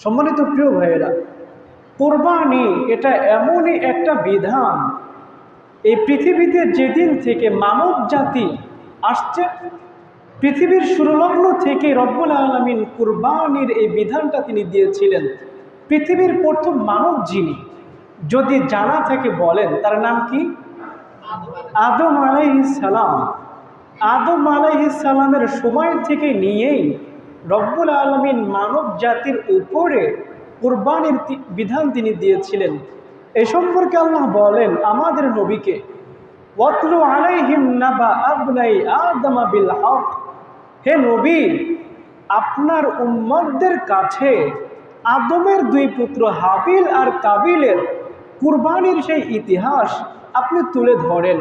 সম্মানিত প্রিয় ভাইয়েরা, কোরবানি এটা এমনই একটা বিধান, এই পৃথিবীতে যেদিন থেকে মানব জাতি আসছে, পৃথিবীর সুরলগ্ন থেকে রব্বুল আলামিন কুরবানির এই বিধানটা তিনি দিয়েছিলেন। পৃথিবীর প্রথম মানব যিনি, যদি জানা থেকে বলেন তার নাম কি? আদম আলাইহিস সালাম। আদম আলাইহিস সালামের সময় থেকে নিয়েই রব্বুল আলামিন মানব জাতির উপরে কুরবানির বিধান তিনি দিয়েছিলেন। এই সম্পর্কে আল্লাহ বলেন আমাদের নবীকে, ওয়াতলু আলাইহিম নাবা আবনাই আদম বিল হক। হে নবী, আপনার উম্মতদের কাছে আদমের দুই পুত্র হাবিল আর কাবিলের কুরবানির সেই ইতিহাস আপনি তুলে ধরেন।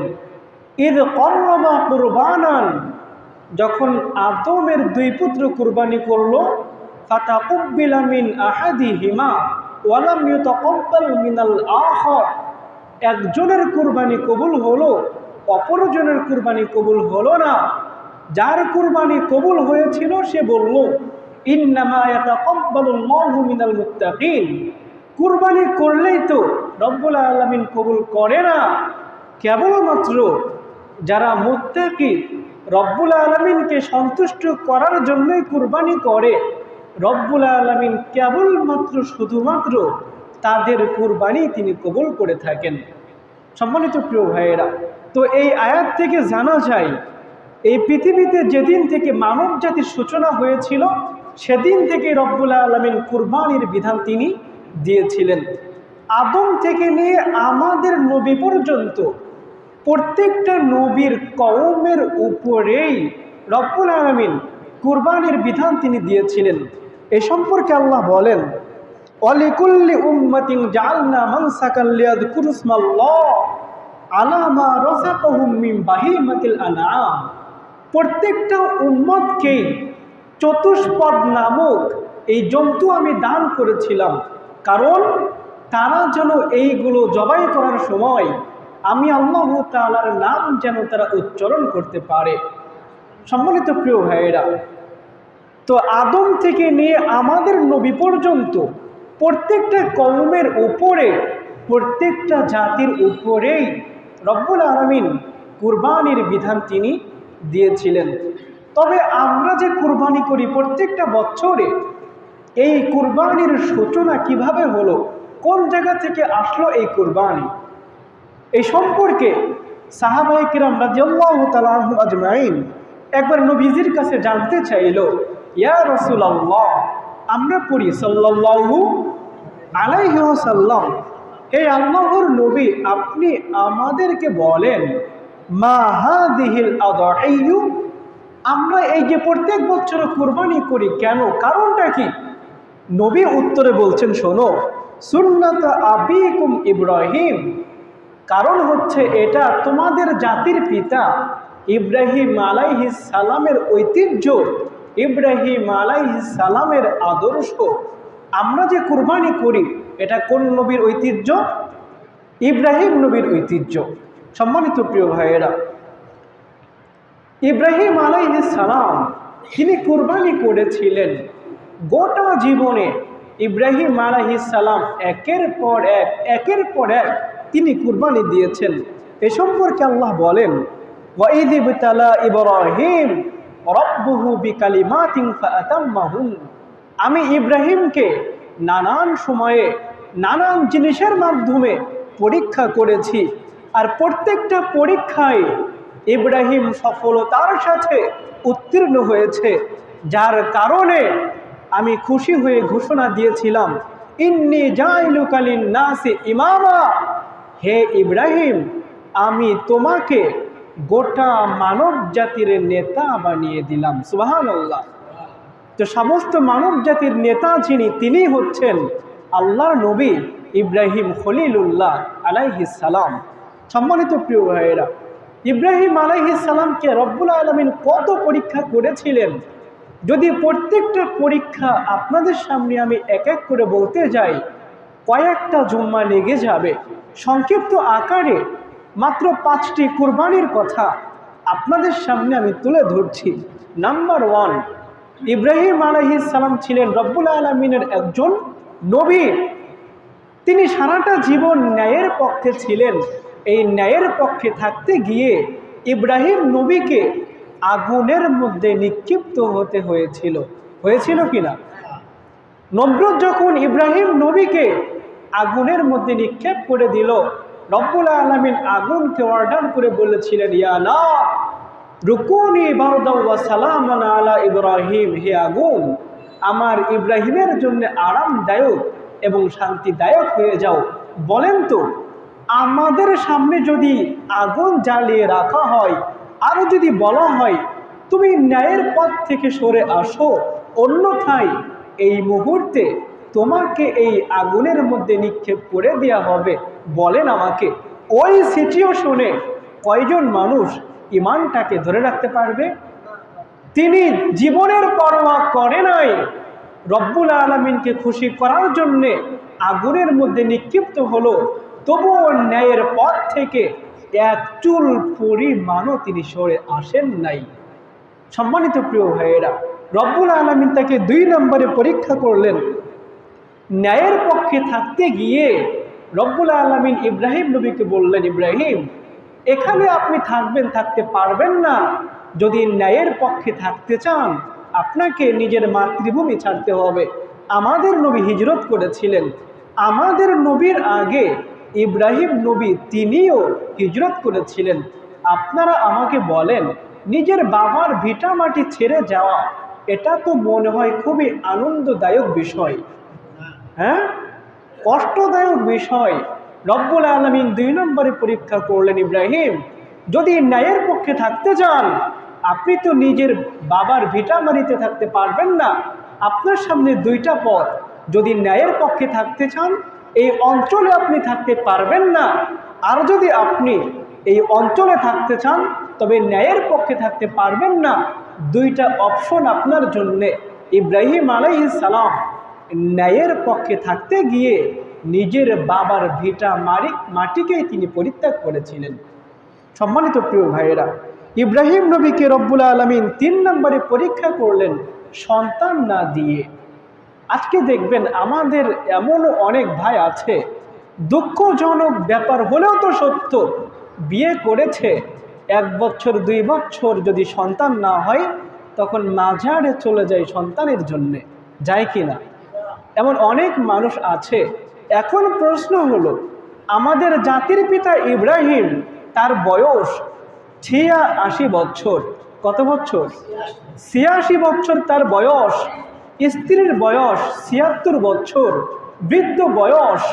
ঈদ কর্রবা কুরবানান, যখন আদমের দুই পুত্র কুরবানি করল, ফাতাকুব্বিলা মিন আহাদিহিমা ওয়ালাম ইউতাকাব্বাল মিনাল আখার, একজনের কুরবানি কবুল হলো, অপরজনের কুরবানি কবুল হলো না। যার কুরবানি কবুল হয়েছিল সে বলল, ইন্নামা ইয়াতাকাব্বালুল্লাহু মিনাল মুত্তাকিন, কুরবানি করলেই তো রব্বুল আলামিন কবুল করে না, কেবলমাত্র যারা মুত্তাকি, রব্বুল আলামিনকে সন্তুষ্ট করার জন্যই কুরবানি করে, রব্বুল আলামিন কেবলমাত্র শুধুমাত্র তাদের কুরবানি তিনি কবুল করে থাকেন। সম্মানিত প্রিয় ভাইয়েরা, তো এই আয়াত থেকে জানা যায় এই পৃথিবীতে যেদিন থেকে মানব জাতির সূচনা হয়েছিল সেদিন থেকে রব্বুল আলামিন কুরবানির বিধান তিনি দিয়েছিলেন। আদম থেকে নিয়ে আমাদের নবী পর্যন্ত প্রত্যেকটা নবীর কওমের উপরেই রব্বুল আলামিন কুরবানির বিধান তিনি দিয়েছিলেন। এ সম্পর্কে আল্লাহ বলেন, ওয়ালিকুল্লি উম্মাতিন জাআলনা মানসাকান লিয়াযকুরু ইসমাল্লাহ আলা মা রাযাকাহুম মিন বাহিমাতিল আনআম, প্রত্যেকটা উম্মতকেই চতুষ্পদ নামক এই জন্তু আমি দান করেছিলাম, কারণ তারা যেন এইগুলো জবাই করার সময় আমি আল্লাহ তাআলার নাম যেন তারা উচ্চারণ করতে পারে। সম্মানিত প্রিয় ভাইয়েরা, তো আদম থেকে নিয়ে আমাদের নবী পর্যন্ত প্রত্যেকটা কওমের উপরে, প্রত্যেকটা জাতির উপরেই রব্বুল আলামিন কুরবানির বিধান তিনি দিয়েছিলেন। তবে আমরা যে কুরবানি করি প্রত্যেকটা বছরে, এই কুরবানির সূচনা কিভাবে হলো, কোন জায়গা থেকে আসলো এই কুরবানি, এই সম্পর্কে সাহাবায়ে কিরাম রাদিয়াল্লাহু তাআলা আনহুম আজমাইন একবার নবীজির কাছে জানতে চাইল, ইয়া রাসূলুল্লাহ, আমরা পড়ি সাল্লাল্লাহু আলাইহি ওয়াসাল্লাম, হে আল্লাহর নবী, আপনি আমাদেরকে বলেন মা হাদিহিল আদহিয়ু, আমরা এই যে প্রত্যেক বছর কুরবানি করি কেন, কারণটা কি? নবী উত্তরে বলছেন, শোনো, সুন্নাত আবিকুম ইব্রাহিম, কারণ হচ্ছে এটা তোমাদের জাতির পিতা ইব্রাহিম আলাইহিস সালামের ঐতিহ্য, ইব্রাহিম আলাইহিস সালামের আদর্শ। আমরা যে কুরবানি করি এটা কোন নবীর ঐতিহ্য? ইব্রাহিম নবীর ঐতিহ্য। সম্মানিত প্রিয় ভাইয়েরা, ইব্রাহিম আলাইহিস সালাম তিনি কুরবানি করেছিলেন গোটা জীবনে। ইব্রাহিম আলাইহিস সালাম একের পর এক তিনি কুরবানি দিয়েছেন। এ সম্পর্কে আল্লাহ বলেন, ওয়াইয ইবতালা ইব্রাহিম রাব্বুহু বিকালিমাতিন ফাআতাম্মাহুন, আমি ইব্রাহিমকে নানান সময়ে নানান জিনিসের মাধ্যমে পরীক্ষা করেছি, আর প্রত্যেকটা পরীক্ষায় ইব্রাহিম সফলতার সাথে উত্তীর্ণ হয়েছে, যার কারণে আমি খুশি হয়ে ঘোষণা দিয়েছিলাম, ইন্নী জাইলুকা লিন-নাসি ইমামা, হে ইব্রাহিম, আমি তোমাকে গোটা মানব জাতির নেতা বানিয়ে দিলাম। সুবহানাল্লাহ। তো সমস্ত মানব জাতির নেতা যিনি, তিনি হচ্ছেন আল্লাহর নবী ইব্রাহিম খলিলুল্লাহ আলাইহিস সালাম। সম্মানিত প্রিয় ভাইয়েরা, ইব্রাহিম আলাইহিস সালামকে রব্বুল আলামিন কত পরীক্ষা করেছিলেন, যদি প্রত্যেকটা পরীক্ষা আপনাদের সামনে আমি এক এক করে বলতে যাই, কয়েকটা জুম্মা লেগে যাবে। সংক্ষিপ্ত আকারে মাত্র 5টি কুরবানির কথা আপনাদের সামনে আমি তুলে ধরছি। নাম্বার 1, ইব্রাহিম আলাইহিস সালাম ছিলেন রব্বুল আলামিনের একজন নবী। তিনি সারাটা জীবন ন্যায়ের পক্ষে ছিলেন। এই ন্যায়ের পক্ষে থাকতে গিয়ে ইব্রাহিম নবীকে আগুনের মধ্যে নিক্ষিপ্ত হতে হয়েছিল কিনা? নমরুদ যখন ইব্রাহিম নবীকে আগুনের মধ্যে নিক্ষেপ করে দিল, রব্বুল আলামিন আগুনকে অর্ডার করে বলেছিলেন, ইয়া নার রুকুনি বারদাও ওয়া সালামান আলা ইব্রাহিম, হে আগুন আমার ইব্রাহিমের জন্য আরামদায়ক এবং শান্তিদায়ক হয়ে যাও। বলেন তো, আমাদের সামনে যদি আগুন জ্বালিয়ে রাখা হয় আর যদি বলা হয় তুমি ন্যায়ের পথ থেকে সরে আসো, অন্যথায় এই মুহূর্তে তোমাকে এই আগুনের মধ্যে নিক্ষেপ করে দেওয়া হবে, বলেন আমাকে ওই সিচুয়েশনে কয়জন মানুষ ইমানটাকে ধরে রাখতে পারবে? তিনি জীবনের পরোয়া করে নাই, রব্বুল আলামিনকে খুশি করার জন্যে আগুনের মধ্যে নিক্ষিপ্ত হলো, তবুও ন্যায়ের পথ থেকে এক চুল পরিমাণও তিনি সরে আসেন নাই। সম্মানিত প্রিয় ভাইয়েরা, রব্বুল আলামিন তাকে 2 নম্বরে পরীক্ষা করলেন। ন্যায়ের পক্ষে থাকতে গিয়ে রব্বুল আলামিন ইব্রাহিম নবীকে বললেন, ইব্রাহিম এখানে আপনি থাকতে পারবেন না। যদি ন্যায়ের পক্ষে থাকতে চান আপনাকে নিজের মাতৃভূমি ছাড়তে হবে। আমাদের নবী হিজরত করেছিলেন, আমাদের নবীর আগে ইব্রাহিম নবী তিনিও হিজরত করেছিলেন। আপনারা আমাকে বলেন, নিজের বাবার ভিটা মাটি ছেড়ে যাওয়া এটা তো মনে হয় খুবই আনন্দদায়ক বিষয়, হ্যাঁ? কষ্টদায়ক বিষয়। রব্বুল আলামিন 2 নম্বরে পরীক্ষা করলেন, ইব্রাহিম যদি ন্যায়ের পক্ষে থাকতে চান আপনি তো নিজের বাবার ভিটা মাটিতে থাকতে পারবেন না। আপনার সামনে 2টা পথ, যদি ন্যায়ের পক্ষে থাকতে চান এই অঞ্চলে আপনি থাকতে পারবেন না, আর যদি আপনি এই অঞ্চলে থাকতে চান তবে ন্যায়ের পক্ষে থাকতে পারবেন না। 2টা অপশন আপনার জন্যে। ইব্রাহিম আলাইহিস সালাম ন্যায়ের পক্ষে থাকতে গিয়ে নিজের বাবার ভিটা মাটিকেই তিনি পরিত্যাগ করেছিলেন। সম্মানিত প্রিয় ভাইয়েরা, ইব্রাহিম নবীকে রব্বুল আলামিন 3 নম্বরে পরীক্ষা করলেন সন্তান না দিয়ে। আজকে দেখবেন আমাদের এমনও অনেক ভাই আছে, দুঃখজনক ব্যাপার হলেও তো সত্য, বিয়ে করেছে 1 বছর 2 বছর যদি সন্তান না হয় তখন মাজারে চলে যায় সন্তানের জন্যে, যায় কি না? এমন অনেক মানুষ আছে। এখন প্রশ্ন হলো, আমাদের জাতির পিতা ইব্রাহিম তার বয়স 86 বছর। কত বছর? 86 বছর তার বয়স। স্ত্রীর বয়স 76 বছর, বৃদ্ধ বয়স।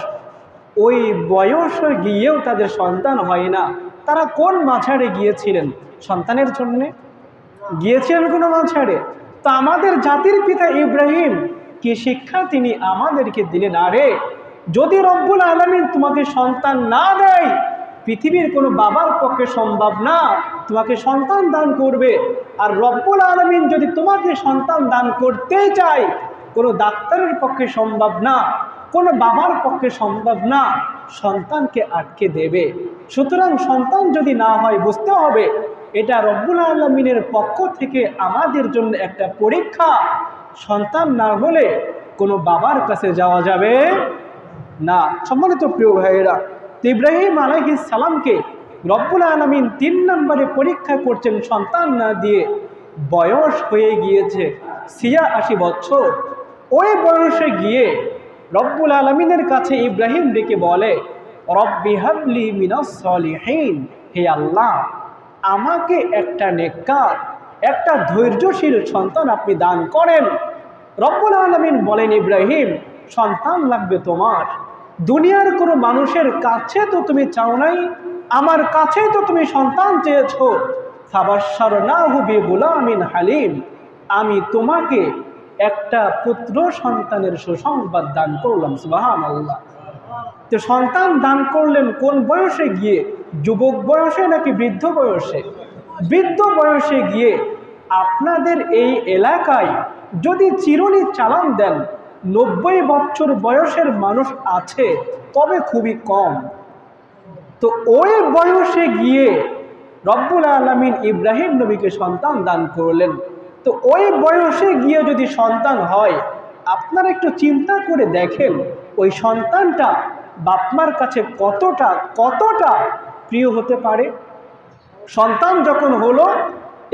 ওই বয়সে গিয়েও তাদের সন্তান হয় না। তারা কোন মাঝারে গিয়েছিলেন সন্তানের জন্যে? গিয়েছিলেন কোনো মাঝারে? তো আমাদের জাতির পিতা ইব্রাহিম কি শিক্ষা তিনি আমাদেরকে দিলেন, আরে যদি রব্বুল আলামিন তোমাকে সন্তান না দেয় পৃথিবীর কোনো বাবার পক্ষে সম্ভব না তোমাকে সন্তান দান করবে। আর রব্বুল আলামিন যদি তোমাকে সন্তান দান করতেই চায় কোনো ডাক্তারের পক্ষে সম্ভব না, কোনো বাবার পক্ষে সম্ভব না, সন্তানকে আটকে দেবে। সুতরাং সন্তান যদি না হয় বুঝতে হবে এটা রব্বুল আলামিনের পক্ষ থেকে আমাদের জন্য একটা পরীক্ষা। সন্তান না হলে কোনো বাবার কাছে যাওয়া যাবে না। সম্মানিত প্রিয় ভাইয়েরা, ইব্রাহিম আলাইহিস সালামকে রব্বুল আলামিন 3 নম্বরে পরীক্ষা করছেন সন্তান না দিয়ে। বয়স হয়ে গিয়েছে 86 বছর। ওই বয়সে গিয়ে রব্বুল আলামিনের কাছে ইব্রাহিম ডেকে বলে, রব্বি হাবলি মিনাস সলিহিন, হে আল্লাহ আমাকে একটা নেককার, একটা ধৈর্যশীল সন্তান আপনি দান করেন। রব্বুল আলামিন বলেন, ইব্রাহিম সন্তান লাগবে তোমার, দুনিয়ার কোনো মানুষের কাছে তো তুমি চাও নাই, আমার কাছে তো তুমি সন্তান চেয়েছো। ফাবাশশারনাহু বিগুলামিন হালিম, আমি তোমাকে একটা পুত্র সন্তানের সুসংবাদ দান করলাম। সুবহানাল্লাহ। তো সন্তান দান করলেন কোন বয়সে গিয়ে? যুবক বয়সে নাকি বৃদ্ধ বয়সে? বৃদ্ধ বয়সে গিয়ে। আপনাদের এই এলাকায় যদি চিরুনি চালান দেন 90 বছর বয়সের মানুষ আছে, তবে খুবই কম। তো ওই বয়সে গিয়ে রব্বুল আলামিন ইব্রাহিম নবীকে সন্তান দান করলেন। তো তো ওই বয়সে গিয়ে যদি সন্তান হয়, আপনারা একটু চিন্তা করে দেখেন ওই সন্তানটা বাপমার কাছে কতটা কতটা প্রিয় হতে পারে। সন্তান যখন হলো,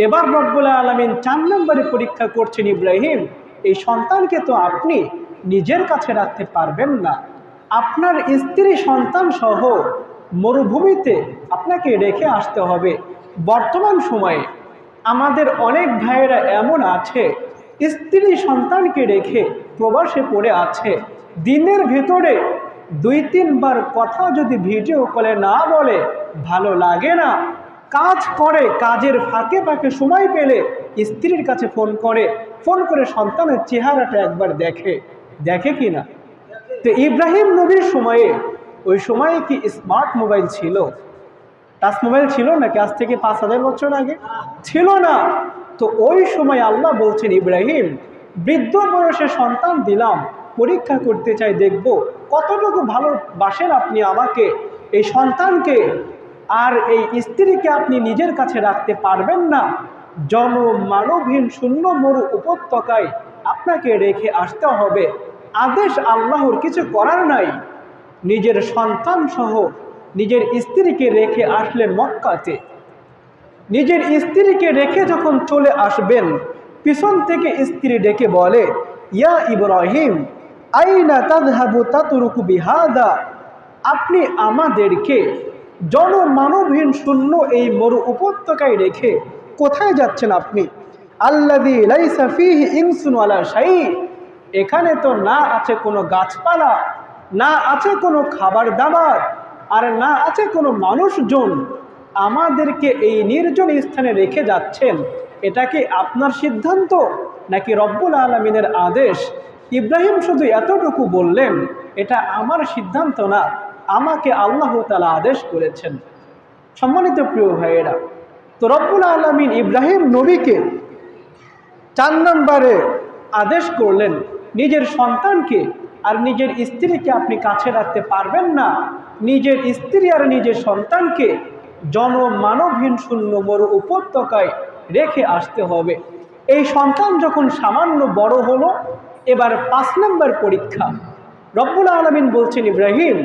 এবার রব্বুল আলামিন 4 নম্বরে পরীক্ষা করছেন ইব্রাহিম, এই সন্তানকে তো আপনি নিজের কাছে রাখতে পারবেন না, আপনার স্ত্রী সন্তান সহ মরুভূমিতে আপনাকে রেখে আসতে হবে। বর্তমান সময়ে আমাদের অনেক ভাইয়েরা এমন আছে, স্ত্রী সন্তানকে রেখে প্রবাসে পড়ে আছে, দিনের ভেতরে 2-3 বার কথা যদি ভিডিও কলে না বলে ভালো লাগে না, কাজ করে, কাজের ফাঁকে ফাঁকে সময় পেলে স্ত্রীর কাছে ফোন করে সন্তানের চেহারাটা একবার দেখে কি না। তো ইব্রাহিম নবীর সময়ে, ওই সময়ে কি স্মার্ট মোবাইল ছিল? টাচ মোবাইল ছিল নাকি? আজ থেকে 5000 বছর আগে ছিল না। তো ওই সময় আল্লাহ বলছেন, ইব্রাহিম বৃদ্ধ বয়সে সন্তান দিলাম, পরীক্ষা করতে চাই, দেখব কতটুকু ভালোবাসেন আপনি আমাকে, এই সন্তানকে আর এই স্ত্রীকে আপনি নিজের কাছে রাখতে পারবেন না, জনমানবহীন শূন্য মরু উপত্যকায় আপনাকে রেখে আসতে হবে। আদেশ আল্লাহর, কিছু করার নাই। নিজের সন্তান সহ নিজের স্ত্রীকে রেখে আসলেন মক্কাতে। নিজের স্ত্রীকে রেখে যখন চলে আসবেন, পিছন থেকে স্ত্রী ডেকে বলে, ইয়া ইব্রাহিম আইনা তাযহাবু তাতরুকু বিহাদা, আপনি আমাদেরকে জনমানবহীন শূন্য এই মরু উপত্যকায় রেখে কোথায় যাচ্ছেন আপনি? আল্লাযী লাইসা ফীহি ইনসুন ওয়ালা শাই, এখানে তো না আছে কোনো গাছপালা, না আছে কোনো খাবার দাবার, আর না আছে কোনো মানুষজন, আমাদেরকে এই নির্জন স্থানে রেখে যাচ্ছেন, এটা কি আপনার সিদ্ধান্ত নাকি রব্বুল আলামিনের আদেশ? ইব্রাহিম শুধু এতটুকু বললেন, এটা আমার সিদ্ধান্ত না, আমাকে আল্লাহ তাআলা আদেশ করেছেন। সম্মানিত প্রিয় ভাইয়েরা, তো রব্বুল আলামিন ইব্রাহিম নবীকে 4 নম্বরে আদেশ করলেন, নিজের সন্তানকে আর নিজের স্ত্রীকে আপনি কাছে রাখতে পারবেন না, নিজের স্ত্রী আর নিজের সন্তানকে জনমানবহীন শূন্য মরু উপত্যকায় রেখে আসতে হবে। এই সন্তান যখন সামান্য বড় হলো, এবার 5 নম্বর পরীক্ষা। রব্বুল আলামিন বলছেন, ইব্রাহিম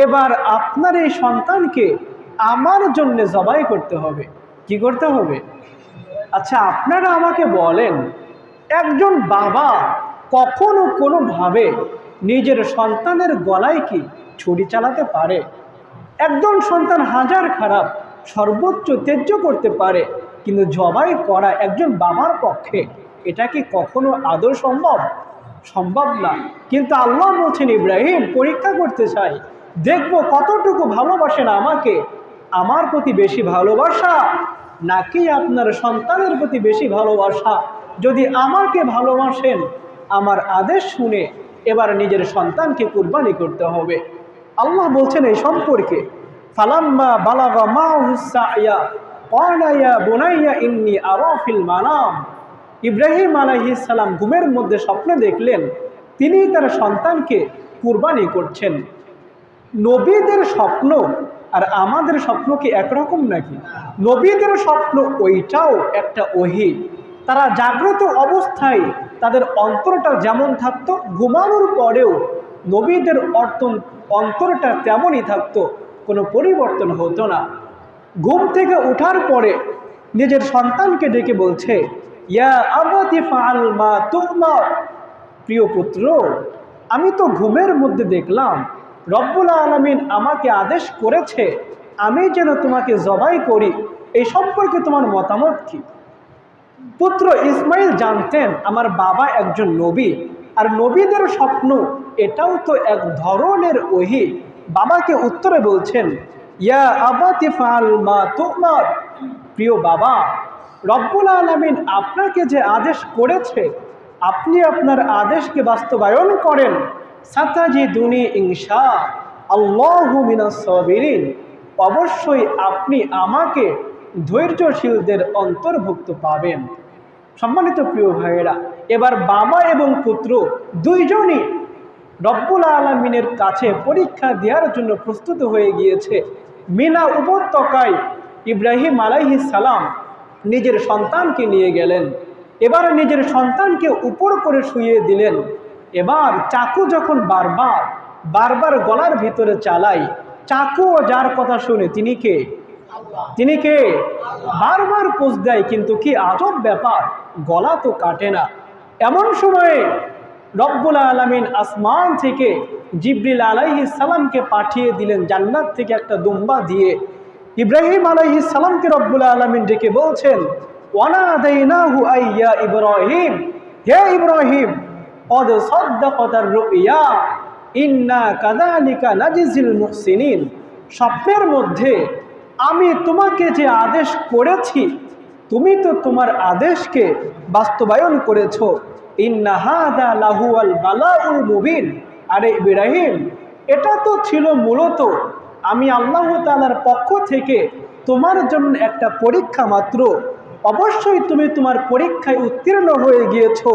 এবার আপনার এই সন্তানকে আমার জন্য জবাই করতে হবে। কি করতে হবে? আচ্ছা, আপনারা আমাকে বলেন, একজন বাবা কখনো কোনোভাবে নিজের সন্তানের গলায় কি ছুরি চালাতে পারে? একজন সন্তান হাজার খারাপ, সর্বোচ্চ ত্যায্য করতে পারে, কিন্তু জবাই করা একজন বাবার পক্ষে এটা কি কখনো আদৌ সম্ভব? সম্ভব না। কিন্তু আল্লাহ বলছেন, ইব্রাহিম পরীক্ষা করতে চাই, দেখব কতটুকু ভালোবাসেন আমাকে, আমার প্রতি বেশি ভালোবাসা নাকি আপনার সন্তানের প্রতি বেশি ভালোবাসা। যদি আমাকে ভালোবাসেন, আমার আদেশ শুনে এবার নিজের সন্তানকে কুরবানি করতে হবে। আল্লাহ বলছেন এই সম্পর্কে, ফালাম্মা বালাগা মাহুস সা'য়া ক্বালা ইয়া বুনাইয়া ইন্নী আরা ফিল মানাম, ইব্রাহিম আলাইহিস সালাম ঘুমের মধ্যে স্বপ্নে দেখলেন তিনি তার সন্তানকে কুরবানি করছেন। নবীদের স্বপ্ন আর আমাদের স্বপ্ন কি একরকম নাকি? নবীদের স্বপ্ন ওইটাও একটা ওহী। তারা জাগ্রত অবস্থায় তাদের অন্তরটা যেমন থাকতো, ঘুমানোর পরেও নবীদের অন্তরটা তেমনই থাকতো, কোনো পরিবর্তন হতো না। ঘুম থেকে ওঠার পরে নিজের সন্তানকে ডেকে বলছে, ইয়া আবাতি ফাআল মা তুমার, প্রিয় পুত্র আমি তো ঘুমের মধ্যে দেখলাম রব্বুল আলামিন আমাকে আদেশ করেছে আমি যেন তোমাকে জবাই করি, এই সম্পর্কে তোমার মতামত কি? পুত্র ইসমাইল জানতেন আমার বাবা একজন নবী, আর নবীদের স্বপ্ন এটাও তো এক ধরনের ওহী। বাবাকে উত্তরে বলছেন, ইয়া আবাতি ফাআল মা তুমার, প্রিয় বাবা রব্বুল আলামিন আপনাকে যে আদেশ করেছে আপনি আপনার আদেশকে বাস্তবায়ন করেন। সাতাজিদুনি ইনশাআল্লাহু মিনাস সাবিরিন, অবশ্যই আপনি আমাকে ধৈর্যশীলদের অন্তর্ভুক্ত পাবেন। সম্মানিত প্রিয় ভাইয়েরা, এবার বাবা এবং পুত্র দুইজনই রব্বুল আলামিনের কাছে পরীক্ষা দেওয়ার জন্য প্রস্তুত হয়ে গিয়েছে। মিনা উপত্যকায় ইব্রাহিম আলাইহিস সালাম নিজের সন্তানকে নিয়ে গেলেন। এবার নিজের সন্তানকে উপর করে শুইয়ে দিলেন। এবার চাকু যখন বারবার বারবার গলার ভিতরে চালাই, চাকু যার কথা শুনে তিনি কে? তিনি কে? বারবার পোষ দেয়, কিন্তু কি আজব ব্যাপার, গলা তো কাটে না। এমন সময়ে রব্বুল আলামিন আসমান থেকে জিবরিল আলাইহিস সালামকে পাঠিয়ে দিলেন জান্নাত থেকে একটা দুম্বা দিয়ে। ইব্রাহিম আলাইহিস সালামকে রব্বুল আলামিন ডেকে বলছেন, ওয়ানাদাইনাহু আইয়া ইব্রাহিম, হে ইব্রাহিম, ক্বাদ সাদ্দাকাতার রুইয়া ইন্না কাযালিকা নাজিজিল মুহসিনিন। স্বপ্নের মধ্যে আমি তোমাকে যে আদেশ করেছি, তুমি তো তোমার আদেশকে বাস্তবায়ন করেছো। ইন্না হাযা লাহুয়াল বালাউল মুবিন। আরে ইব্রাহিম, এটা তো ছিল মূলত আমি আল্লাহ তাআলার পক্ষ থেকে তোমার জন্য একটা পরীক্ষা মাত্র। অবশ্যই তুমি তোমার পরীক্ষায় উত্তীর্ণ হয়ে গিয়েছো।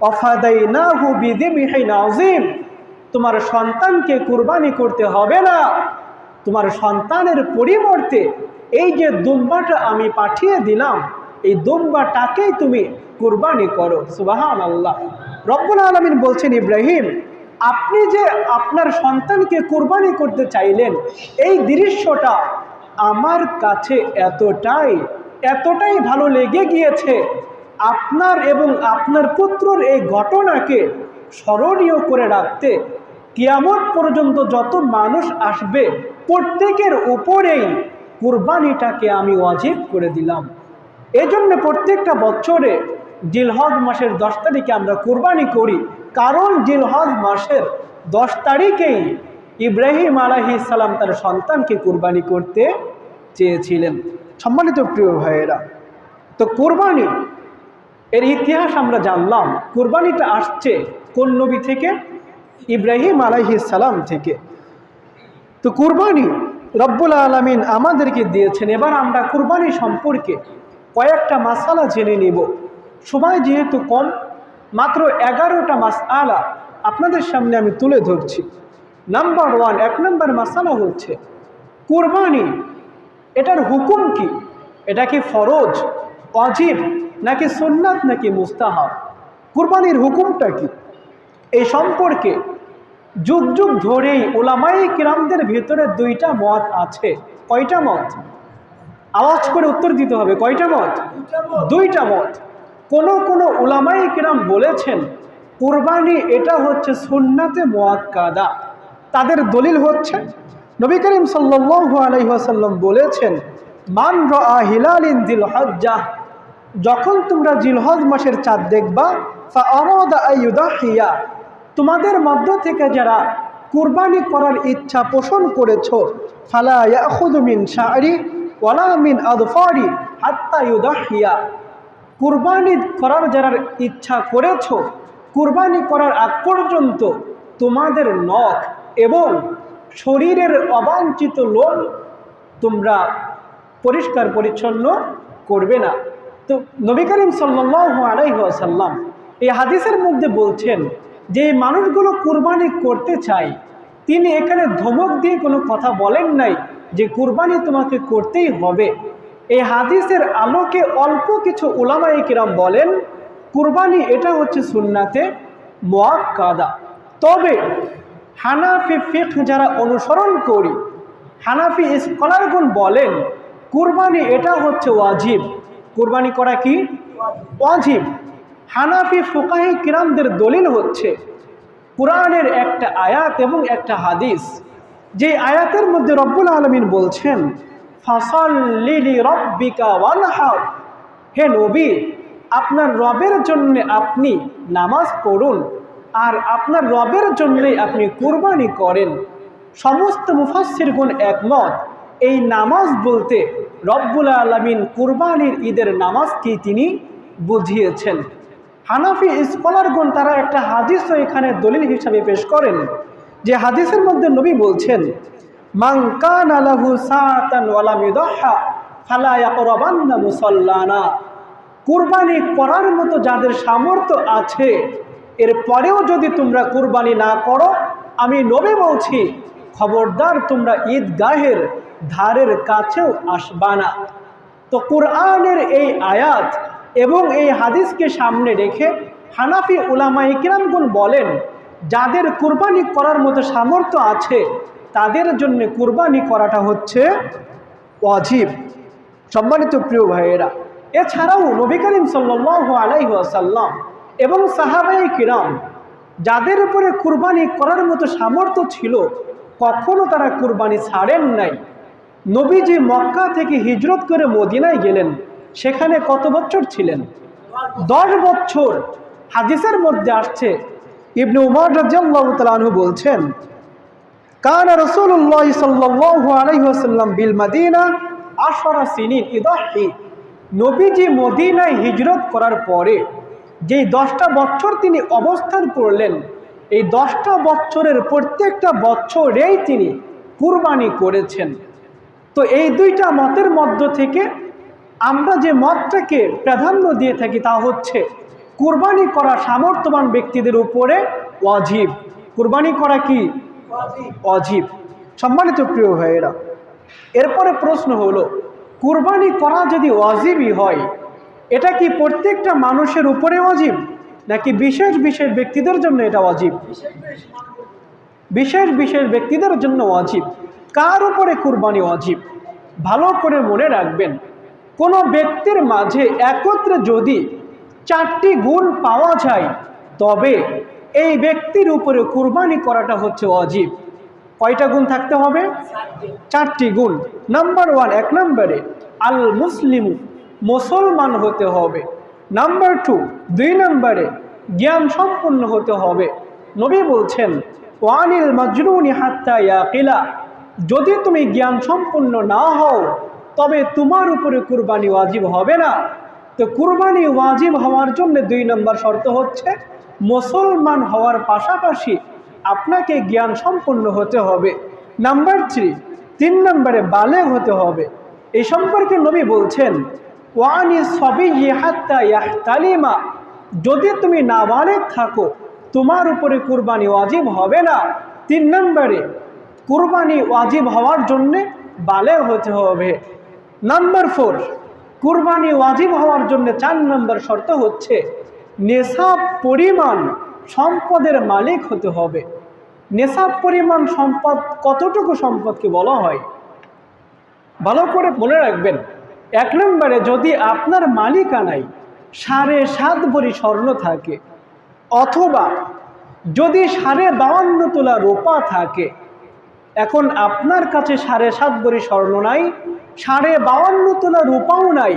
ওয়াফাদাইনাহু বিযিবহিন আযীম। তোমার সন্তানকে কুরবানি করতে হবে না, তোমার সন্তানের পরিবর্তে এই যে দুম্বাটা আমি পাঠিয়ে দিলাম, এই দুম্বাটাকেই তুমি কুরবানি করো। সুবহানাল্লাহ। রব্বুল আলামিন বলছেন, ইব্রাহিম, আপনি যে আপনার সন্তানকে কুরবানি করতে চাইলেন, এই দৃশ্যটা আমার কাছে এতটাই ভালো লেগে গিয়েছে, আপনার এবং আপনার পুত্রর এই ঘটনাকে স্মরণীয় করে রাখতে কিয়ামত পর্যন্ত যত মানুষ আসবে প্রত্যেকের উপরেই কুরবানিটাকে আমি ওয়াজিব করে দিলাম। এজন্য প্রত্যেকটা বছরে জিলহজ মাসের 10 তারিখে আমরা কুরবানি করি, কারণ জিলহজ মাসের 10 তারিখেই ইব্রাহিম আলাইহিস সালাম তার সন্তানকে কুরবানি করতে চেয়েছিলেন। সম্মানিত প্রিয় ভাইয়েরা, তো কুরবানি এর ইতিহাস আমরা জানলাম। কুরবানিটা আসছে কোন নবী থেকে? ইব্রাহিম আলাইহিস সালাম থেকে। তো কুরবানি রব্বুল আলামিন আমাদেরকে দিয়েছেন। এবার আমরা কুরবানি সম্পর্কে কয়েকটা মাসালা জেনে নিব। সময় যেহেতু কম, মাত্র 11টা মাসআলা আপনাদের সামনে আমি তুলে ধরছি। নাম্বার 1, 1 নম্বর মাসালা হচ্ছে কুরবানি এটার হুকুম কি? এটা কি ফরজ, ওয়াজিব, নাকি সুন্নাত, নাকি মুস্তাহাব? কুরবানির হুকুমটা কি? এই সম্পর্কে যুগ যুগ ধরেই উলামায়ে কিরামদের ভিতরে 2টা মত আছে। কয়টা মত? আওয়াজ করে উত্তর দিতে হবে। কয়টা মত? 2টা মত। কোন উলামায়ে কিরাম বলেছেন কুরবানি এটা হচ্ছে সুন্নাতে মুআক্কাদা। তাদের দলিল হচ্ছে নবী করিম সাল্লাল্লাহু আলাইহি ওয়াসাল্লাম বলেছেন, মান রাআ হিলালিন যিলহজ্জাহ, যখন তোমরা জিলহজ মাসের চাঁদ দেখবা, ফাআরাদা আইয়ুদাহিয়া, তোমাদের মধ্য থেকে যারা কুরবানি করার ইচ্ছা পোষণ করেছো, ফালা ইয়াখুযু মিন শা'রি ওয়ালা মিন আযফারি হাত্তা ইউদাহিয়া, কুরবানি করার যারা ইচ্ছা করেছো, কুরবানি করার আগ পর্যন্ত তোমাদের নখ এবং শরীরের অবাঞ্ছিত লোম তোমরা পরিষ্কার পরিচ্ছন্ন করবে না। তো নবী করিম সাল্লাল্লাহু আলাইহি ওয়াসাল্লাম এই হাদিসের মধ্যে বলছেন যে মানুষগুলো কুরবানি করতে চায়, তিনি এখানে ধমক দিয়ে কোনো কথা বলেন নাই যে কুরবানি তোমাকে করতেই হবে। এই হাদিসের আলোকে অল্প কিছু উলামায়ে কিরাম বলেন কুরবানি এটা হচ্ছে সুন্নাতে মুআক্কাদা। তবে হানাফি ফিকহ যারা অনুসরণ করি, হানাফি স্কলারগণ বলেন কুরবানি এটা হচ্ছে ওয়াজিব। কুরবানি করা কি? ওয়াজিব। হানাফি ফুকাহে কিরামদের দলিল হচ্ছে কুরআনের একটা আয়াত এবং একটা হাদিস, যে আয়াতের মধ্যে রব্বুল আলামিন বলছেন, ফাসাল্লি লিরাব্বিকা ওয়ানহার, হে নবী, আপনার রবের জন্য আপনি নামাজ পড়ুন আর আপনার রবের জন্যই আপনি কুরবানি করেন। সমস্ত মুফাসসিরগণ একমত, এই নামাজ বলতে রব্বুল আলামিন কুরবানির ঈদের নামাজকে তিনি বুঝিয়েছেন। হানাফি স্কলারগণ তারা একটা হাদিসও এখানে দলিল হিসাবে পেশ করেন, যে হাদিসের মধ্যে নবী বলছেন, মান কানা লাহু সাআতান ওয়া লাম ইউদাহহা ফালা ইয়াকরাবান্না মুসাল্লানা, কুরবানি করার মতো যাদের সামর্থ্য আছে এরপরেও যদি তোমরা কুরবানি না করো, আমি নবী বলছি খবরদার তোমরা ঈদগাহের ধারের কাছেও আসবা না। তো কুরআনের এই আয়াত এবং এই হাদিসকে সামনে রেখে হানাফি উলামা ইকরামগণ বলেন, যাদের কুরবানি করার মতো সামর্থ্য আছে তাদের জন্য কুরবানি করাটা হচ্ছে ওয়াজিব। সম্মানিত প্রিয় ভাইয়েরা, এছাড়াও নবী করিম সাল্লাল্লাহু আলাইহি ওয়াসাল্লাম এবং সাহাবায়ে কিরাম যাদের উপরে কুরবানি করার মতো সামর্থ্য ছিল কখনো তারা কুরবানি ছাড়েন নাই। নবীজি মক্কা থেকে হিজরত করে মদিনায় গেলেন, সেখানে কত বছর ছিলেন? 10 বছর। হাদিসের মধ্যে আসছে, ইবনে উমর রাদিয়াল্লাহু তাআলা আনহু বলছেন, কানা রাসূলুল্লাহ সাল্লাল্লাহু আলাইহি ওয়াসাল্লাম বিল মাদিনা 10 সিনিন ইদাহি। নবীজি মদিনায় হিজরত করার পরে যেই 10টা বছর তিনি অবস্থান করলেন, এই 10টা বছরের প্রত্যেকটা বছরেই তিনি কুরবানি করেছেন। তো এই দুইটা মতের মধ্য থেকে আমরা যে মতটাকে প্রাধান্য দিয়ে থাকি তা হচ্ছে কুরবানি করা সামর্থ্যবান ব্যক্তিদের উপরে ওয়াজিব। কুরবানি করা কি ওয়াজিব। সম্মানিত প্রিয় ভাইয়েরা, এরপরে প্রশ্ন হলো, কুরবানি করা যদি ওয়াজিবই হয়, এটা কি প্রত্যেকটা মানুষের উপরে ওয়াজিব নাকি বিশেষ বিশেষ ব্যক্তিদের জন্য এটা ওয়াজিব? বিশেষ বিশেষ ব্যক্তিদের জন্য ওয়াজিব। কার উপরে কুরবানি ওয়াজিব? ভালো করে মনে রাখবেন, কোনো ব্যক্তির মাঝে একত্রে যদি 4টি গুণ পাওয়া যায় তবে এই ব্যক্তির উপরে কুরবানি করাটা হচ্ছে ওয়াজিব। কয়টা গুণ থাকতে হবে? 4টি গুণ। নাম্বার 1, 1 নম্বরে আল মুসলিমু, মুসলমান হতে হবে। নাম্বার 2, 2 নম্বরে জ্ঞান সম্পন্ন হতে হবে। নবী বলছেন, ওয়ানিল মাজনুনি হাত্তা ইয়াকিলা, যদি তুমি জ্ঞান সম্পন্ন না হও তবে তোমার উপরে কুরবানি ওয়াজিব হবে না। তো কুরবানি ওয়াজিব হওয়ার জন্য 2 নম্বর শর্ত হচ্ছে মুসলমান হওয়ার পাশাপাশি আপনাকে জ্ঞান সম্পন্ন হতে হবে। নাম্বার 3 নম্বরে বালেগ হতে হবে। এই সম্পর্কে নবী বলছেন, ওয়ানি সাবিয়্যি হাত্তা ইয়াহতালিমা, যদি তুমি নাবালেগ থাকো তোমার উপরে কুরবানি ওয়াজিব হবে না। 3 নম্বরে কুরবানি ওয়াজিব হওয়ার জন্য বালেগ হতে হবে। নাম্বার 4, কুরবানি ওয়াজিব হওয়ার জন্য 4 নম্বর শর্ত হচ্ছে নেশাব পরিমাণ সম্পদের মালিক হতে হবে। নেশাব পরিমাণ সম্পদ কতটুকু সম্পদকে বলা হয়? ভালো করে মনে রাখবেন, 1 নম্বরে যদি আপনার মালিকানায় 7.5 ভরি স্বর্ণ থাকে, অথবা যদি 52.5 তোলা রূপা থাকে। এখন আপনার কাছে 7.5 ভরি স্বর্ণ নাই, 52.5 তোলা রূপাও নাই,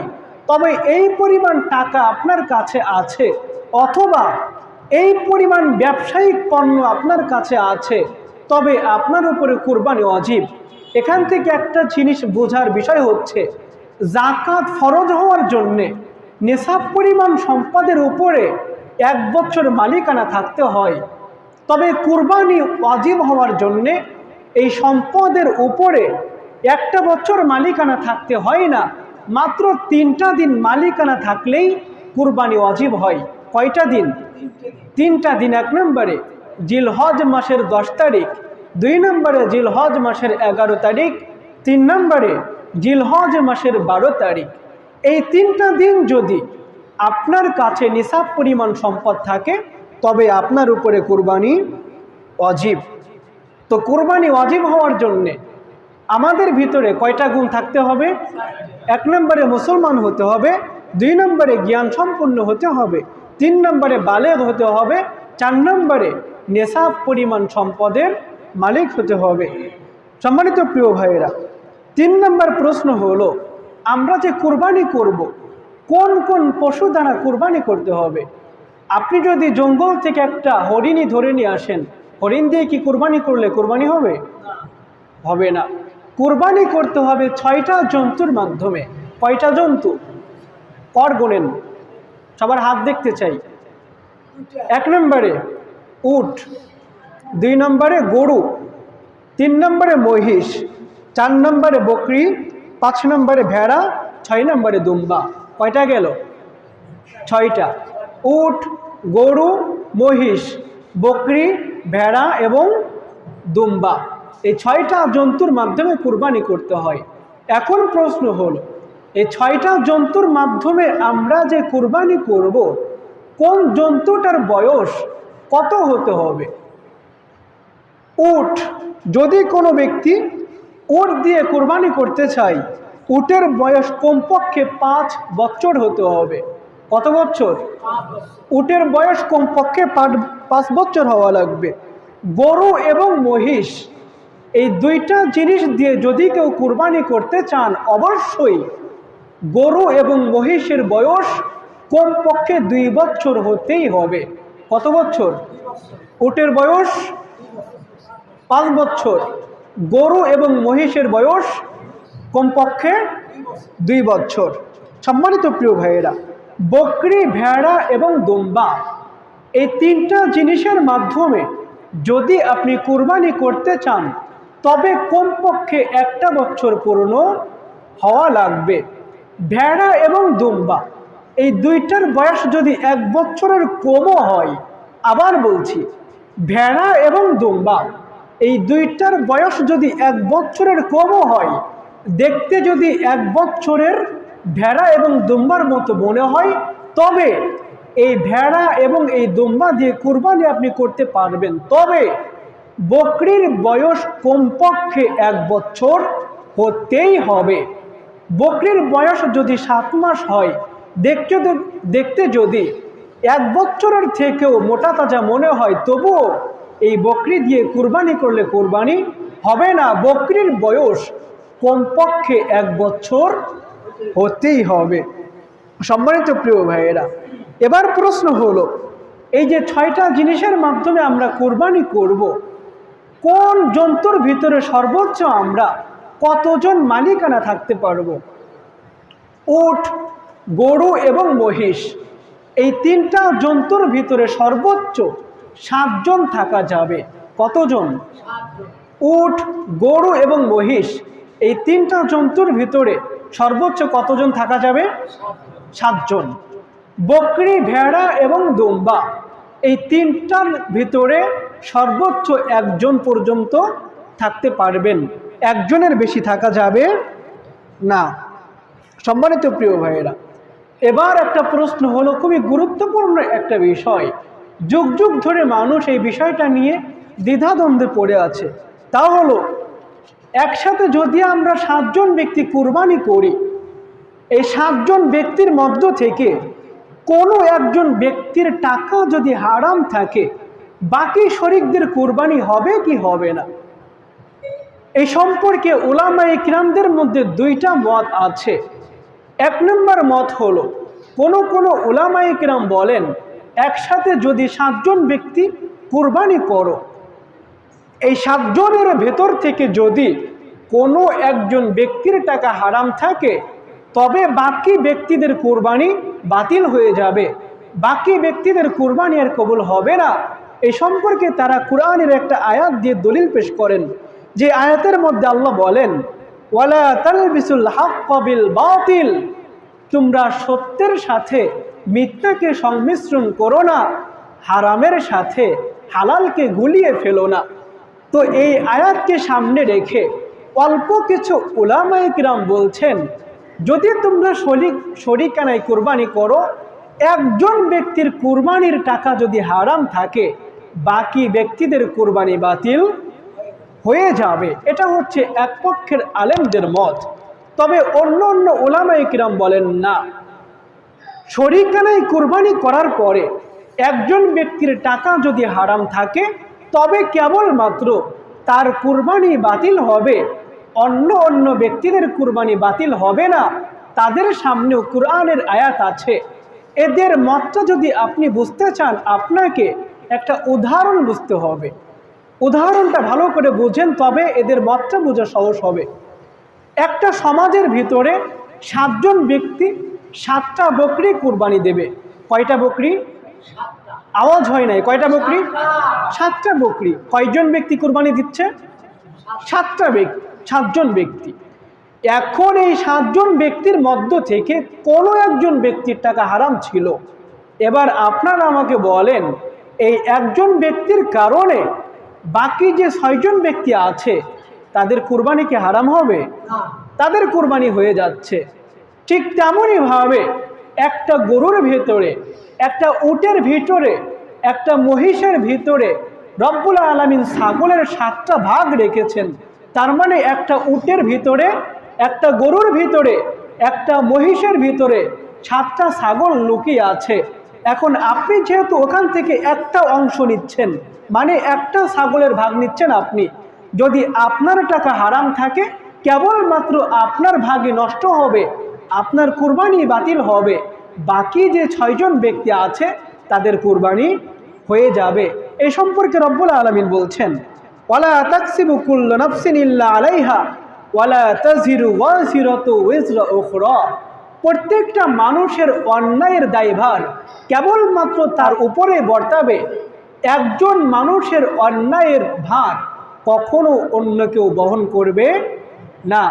তবে এই পরিমাণ টাকা আপনার কাছে আছে, অথবা এই পরিমাণ ব্যবসায়িক পণ্য আপনার কাছে আছে, তবে আপনার উপরে কুরবানি ওয়াজিব। এখান থেকে একটা জিনিস বোঝার বিষয় হচ্ছে, যাকাত ফরজ হওয়ার জন্যে নেশাব পরিমাণ সম্পদের উপরে 1 বছর মালিকানা থাকতে হয়, তবে কুরবানি ওয়াজিব হওয়ার জন্যে এই সম্পদের উপরে 1টা বছর মালিকানা থাকতে হয় না, মাত্র 3টা দিন মালিকানা থাকলেই কুরবানি ওয়াজিব হয়। কয়টা দিন? 3টা দিন। 1 নম্বরে জিলহজ মাসের 10 তারিখ, 2 নম্বরে জিলহজ মাসের 11 তারিখ, 3 নম্বরে জিলহজ মাসের 12 তারিখ। এই 3টা দিন যদি আপনার কাছে নিসাব পরিমাণ সম্পদ থাকে তবে আপনার উপরে কুরবানি ওয়াজিব। তো কুরবানি ওয়াজিব হওয়ার জন্যে আমাদের ভিতরে কয়টা গুণ থাকতে হবে? 1 নম্বরে মুসলমান হতে হবে, 2 নম্বরে জ্ঞান সম্পন্ন হতে হবে, 3 নম্বরে বালেগ হতে হবে, 4 নম্বরে নেশাব পরিমাণ সম্পদের মালিক হতে হবে। সম্মানিত প্রিয় ভাইয়েরা, 3 নম্বর প্রশ্ন হলো, আমরা যে কুরবানি করব, কোন কোন পশু দ্বারা কুরবানি করতে হবে? আপনি যদি জঙ্গল থেকে একটা হরিণী ধরে নিয়ে আসেন, হরিণ দিয়ে কি কুরবানি করলে কুরবানি হবে? হবে না। কুরবানি করতে হবে 6টা জন্তুর মাধ্যমে। কয়টা জন্তু? কর গোনেন, সবার হাত দেখতে চাই। 1 নম্বরে উট, 2 নম্বরে গরু, 3 নম্বরে মহিষ, 4 নম্বরে বকরি, 5 নম্বরে ভেড়া, 6 নম্বরে দুম্বা। কয়টা গেল? 6টা। উট, গরু, মহিষ, বকরি, ভেড়া এবং দুম্বা, এই 6টা জন্তুর মাধ্যমে কুরবানি করতে হয়। এখন প্রশ্ন হলো, এই 6টা জন্তুর মাধ্যমে আমরা যে কুরবানি করব, কোন জন্তুটার বয়স কত হতে হবে? উট, যদি কোনো ব্যক্তি উট দিয়ে কুরবানি করতে চায়, উটের বয়স কমপক্ষে 5 বছর হতে হবে। কত বছর? উটের বয়স কমপক্ষে 5 বছর হওয়া লাগবে। গরু এবং মহিষ, এই দুইটা জিনিস দিয়ে যদি কেউ কুরবানি করতে চান, অবশ্যই গরু এবং মহিষের বয়স কমপক্ষে 2 বছর হতেই হবে। কত বছর? উটের বয়স 5 বছর, গরু এবং মহিষের বয়স কমপক্ষে 2 বছর। সম্মানিত প্রিয় ভাইয়েরা, বকরি, ভেড়া এবং দুম্বা, এই 3টা জিনিসের মাধ্যমে যদি আপনি কুরবানি করতে চান, তবে কমপক্ষে 1 বছর পূর্ণ হওয়া লাগবে। ভেড়া এবং দুম্বা, এই দুইটার বয়স যদি 1 বছরের কমও হয়, আবার বলছি, ভেড়া এবং দুম্বা এই দুইটার বয়স যদি 1 বছরের কমও হয়, দেখতে যদি 1 বছরের ভেড়া এবং দুম্বার মতো মনে হয়, তবে এই ভেড়া এবং এই দুম্বা দিয়ে কুরবানি আপনি করতে পারবেন। তবে বকরির বয়স কমপক্ষে 1 বছর হতেই হবে। বকরির বয়স যদি 7 মাস হয়, দেখতে যদি 1 বছরের থেকেও মোটা তাজা মনে হয়, তবুও এই বকরি দিয়ে কুরবানি করলে কুরবানি হবে না। বকরির বয়স কমপক্ষে 1 বছর হতেই হবে। সম্মানিত প্রিয় ভাইয়েরা, এবার প্রশ্ন হলো, এই যে 6টা জিনিসের মাধ্যমে আমরা কুরবানি করব, কোন জন্তুর ভিতরে সর্বোচ্চ আমরা কতজন মালিকানা থাকতে পারবো? উট, গরু এবং মহিষ, এই 3টা জন্তুর ভিতরে সর্বোচ্চ 7 জন থাকা যাবে। কতজন? উট, গরু এবং মহিষ, এই 3টা জন্তুর ভিতরে সর্বোচ্চ কতজন থাকা যাবে? 7 জন। বকরি, ভেড়া এবং দুম্বা, এই 3টার ভিতরে সর্বোচ্চ 1 জন পর্যন্ত থাকতে পারবেন, 1 জনের বেশি থাকা যাবে না। সম্মানিত প্রিয় ভাইয়েরা, এবার একটা প্রশ্ন হলো, খুবই গুরুত্বপূর্ণ একটা বিষয়, যুগ যুগ ধরে মানুষ এই বিষয়টা নিয়ে দ্বিধাদ্বন্দ্বে পড়ে আছে। তা হলো, একসাথে যদি আমরা 7 জন ব্যক্তি কুরবানি করি, এই 7 জন ব্যক্তির মধ্য থেকে কোনো একজন ব্যক্তির টাকা যদি হারাম থাকে, বাকি শরিকদের কুরবানি হবে কি হবে না? এই সম্পর্কে উলামায়ে কিরামদের মধ্যে 2টা মত আছে। 1 নম্বর মত হলো, কোনো উলামায়ে কিরাম বলেন, একসাথে যদি 7 জন ব্যক্তি কুরবানি করো, এই 7 জনের ভেতর থেকে যদি কোনো একজন ব্যক্তির টাকা হারাম থাকে, তবে বাকি ব্যক্তিদের কুরবানি বাতিল হয়ে যাবে, বাকি ব্যক্তিদের কুরবানি আর কবুল হবে না। এই সম্পর্কে তারা কুরআনের একটা আয়াত দিয়ে দলিল পেশ করেন, যে আয়াতের মধ্যে আল্লাহ বলেন, ওয়ালা তালবিসুল হাক্কা বিল বাতিল, তোমরা সত্যের সাথে মিথ্যাকে সংমিশ্রণ করো না, হারামের সাথে হালালকে গুলিয়ে ফেলো না। তো এই আয়াতকে সামনে রেখে অল্প কিছু উলামায়ে কিরাম বলছেন, যদি তোমরা শরিকানায় কুরবানি করো, 1 জন ব্যক্তির কুরবানির টাকা যদি হারাম থাকে, বাকি ব্যক্তিদের কুরবানি বাতিল হয়ে যাবে। এটা হচ্ছে এক পক্ষের আলেমদের মত। তবে অন্য উলামায়ে কিরাম বলেন না, শরিকানায় কুরবানি করার পরে 1 জন ব্যক্তির টাকা যদি হারাম থাকে, তবে কেবলমাত্র তার কুরবানি বাতিল হবে, অন্য ব্যক্তিদের কুরবানি বাতিল হবে না। তাদের সামনেও কুরআনের আয়াত আছে। এদের মতটা যদি আপনি বুঝতে চান, আপনাকে একটা উদাহরণ বুঝতে হবে। উদাহরণটা ভালো করে বুঝেন, তবে এদের মতটা বোঝা সহজ হবে। একটা সমাজের ভিতরে 7 জন ব্যক্তি 7টা বকরি কুরবানি দেবে। কয়টা বকরি? আওয়াজ হয় নাই, কয়টা বকরি? 7টা বকরি। কয়জন ব্যক্তি কুরবানি দিচ্ছে? 7 জন ব্যক্তি। এখন এই 7 জন ব্যক্তির মধ্য থেকে কোনো একজন ব্যক্তির টাকা হারাম ছিল। এবার আপনারা আমাকে বলেন, এই একজন ব্যক্তির কারণে বাকি যে 6 জন ব্যক্তি আছে, তাদের কুরবানি কি হারাম হবে? তাদের কুরবানি হয়ে যাচ্ছে। ঠিক তেমনইভাবে একটা গরুর ভিতরে, একটা উটের ভিতরে, একটা মহিষের ভিতরে রব্বুল আলামিন ছাগলের 7টা ভাগ রেখেছেন। তার মানে একটা উটের ভিতরে, একটা গরুর ভিতরে, একটা মহিষের ভিতরে 7টা ছাগল লুকিয়ে আছে। এখন আপনি যেহেতু ওখান থেকে একটা অংশ নিচ্ছেন, মানে একটা ছাগলের ভাগ নিচ্ছেন আপনি, যদি আপনার টাকা হারাম থাকে কেবলমাত্র আপনার ভাগে নষ্ট হবে, আপনার কুরবানি বাতিল হবে, বাকি যে 6 জন ব্যক্তি আছে তাদের কুরবানি হয়ে যাবে। এই সম্পর্কে রব্বুল আলামিন বলছেন, ওয়ালা তাকসিবু কুল্লু নাফসিন ইল্লা আলাইহা ওয়ালা তাযিরু ওয়াজিরাতু ওয়িজরা উখরা। প্রত্যেকটা মানুষের অন্যায়ের দায়ভার কেবলমাত্র তার উপরে বর্তাবে। একজন মানুষের অন্যায়ের ভার কখনো অন্য কেউ বহন করবে না।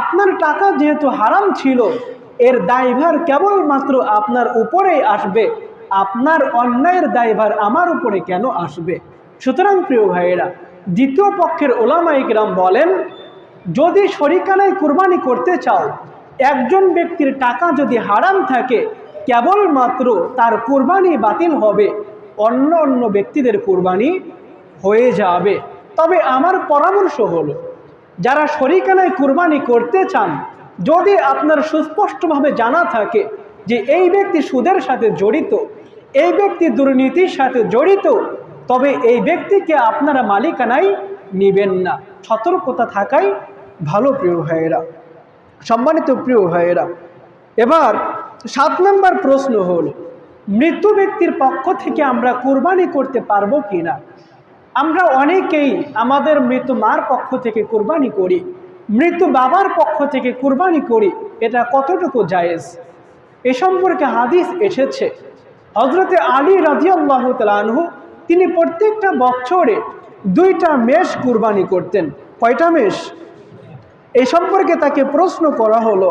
আপনার টাকা যেহেতু হারাম ছিল, এর দায়ভার কেবলমাত্র আপনার উপরেই আসবে। আপনার অন্যায়ের দায়ভার আমার উপরে কেন আসবে? সুতরাং প্রিয় ভাইয়েরা, দ্বিতীয় পক্ষের ওলামায়ে কেরাম বলেন, যদি শরিকানায় কুরবানি করতে চাও, একজন ব্যক্তির টাকা যদি হারাম থাকে কেবলমাত্র তার কুরবানি বাতিল হবে, অন্য অন্য ব্যক্তিদের কুরবানি হয়ে যাবে। তবে আমার পরামর্শ হলো, যারা শরিকানায় কুরবানি করতে চান, যদি আপনার সুস্পষ্টভাবে জানা থাকে যে এই ব্যক্তি সুদের সাথে জড়িত, এই ব্যক্তি দুর্নীতির সাথে জড়িত, তবে এই ব্যক্তিকে আপনারা মালিকানায় নেবেন না। সতর্কতা থাকাই ভালো প্রিয় ভাইয়েরা। সম্মানিত প্রিয় ভাইয়েরা, এবার 7 নম্বর প্রশ্ন হলো, মৃত ব্যক্তির পক্ষ থেকে আমরা কুরবানি করতে পারবো কিনা? আমরা অনেকেই আমাদের মৃত মার পক্ষ থেকে কুরবানি করি, মৃত বাবার পক্ষ থেকে কুরবানি করি, এটা কতটুকু জায়েজ? এ সম্পর্কে হাদিস এসেছে। হযরতে আলী রাদিয়াল্লাহু তাআলা আনহু তিনি প্রত্যেকটা বছরে 2টা মেষ কুরবানি করতেন। কয়টা মেষ? এই সম্পর্কে তাকে প্রশ্ন করা হলো,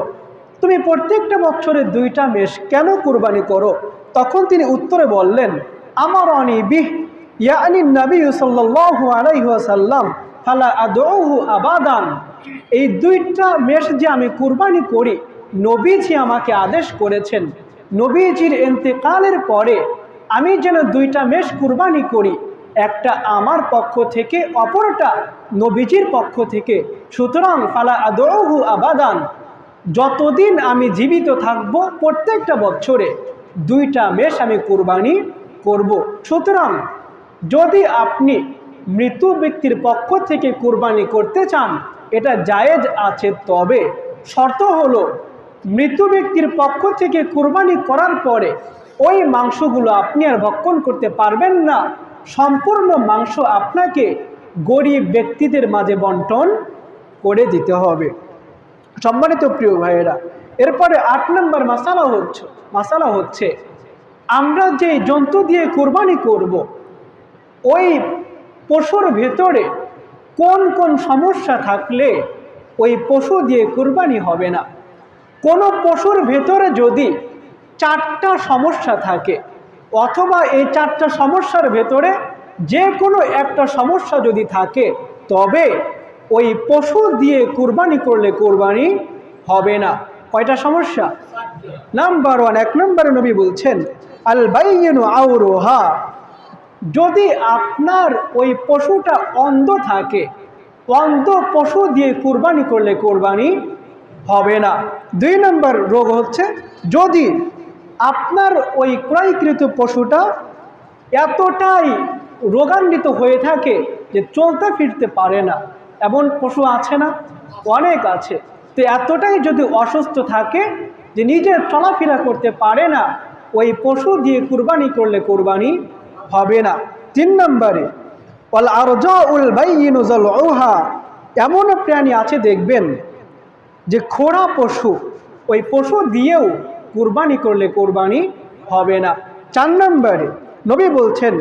তুমি প্রত্যেকটা বছরে 2টা মেষ কেন কুরবানি করো? তখন তিনি উত্তরে বললেন, আমারানি বিহ ইয়ানি নবী সাল্লাল্লাহু আলাইহি ওয়াসাল্লাম ফালা আদউহু আবাদান। এই 2টা মেষ যে আমি কুরবানি করি, নবীজি আমাকে আদেশ করেছেন, নবীজির ইন্তেকালের পরে আমি যেন 2টা মেষ কুরবানি করি, একটা আমার পক্ষ থেকে, অপরটা নবীজির পক্ষ থেকে। সুতরাং ফালা আদউহু আবাদান, যতদিন আমি জীবিত থাকব প্রত্যেকটা বছরে 2টা মেষ আমি কুরবানি করব। সুতরাং যদি আপনি মৃত ব্যক্তির পক্ষ থেকে কুরবানি করতে চান, এটা জায়েজ আছে। তবে শর্ত হলো, মৃত ব্যক্তির পক্ষ থেকে কুরবানি করার পরে ওই মাংসগুলো আপনি আর ভক্ষণ করতে পারবেন না। সম্পূর্ণ মাংস আপনাকে গরিব ব্যক্তিদের মাঝে বন্টন করে দিতে হবে। সম্মানিত প্রিয় ভাইয়েরা, এরপরে 8 নম্বর মাসালা হচ্ছে আমরা যে জন্তু দিয়ে কুরবানি করব, ওই পশুর ভেতরে কোন কোন সমস্যা থাকলে ওই পশু দিয়ে কুরবানি হবে না। কোনো পশুর ভেতরে যদি 4টা সমস্যা থাকে, অথবা এই 4টা সমস্যার ভেতরে যে কোনো একটা সমস্যা যদি থাকে, তবে ওই পশু দিয়ে কুরবানি করলে কুরবানি হবে না। কয়টা সমস্যা? নাম্বার 1, 1 নম্বরে নবী বলছেন, আল বাইয়িনু আউরুহা, যদি আপনার ওই পশুটা অন্ধ থাকে, অন্ধ পশু দিয়ে কুরবানি করলে কুরবানি হবে না। 2 নম্বর রোগ হচ্ছে, যদি আপনার ওই ক্রয়কৃত পশুটা এতটাই রোগান্বিত হয়ে থাকে যে চলতে ফিরতে পারে না। এমন পশু আছে না? অনেক আছে। তো এতটাই যদি অসুস্থ থাকে যে নিজে চলাফেরা করতে পারে না, ওই পশু দিয়ে কুরবানি করলে কুরবানি হবে না। 3 নম্বরে ওয়াল আরজাউল বাইয়িনু যালউহা, এমন প্রাণী আছে দেখবেন যে খোড়া পশু, ওই পশু দিয়েও কুরবানি করলে কুরবানি হবে না। 4 নম্বরে নবী বলছেন,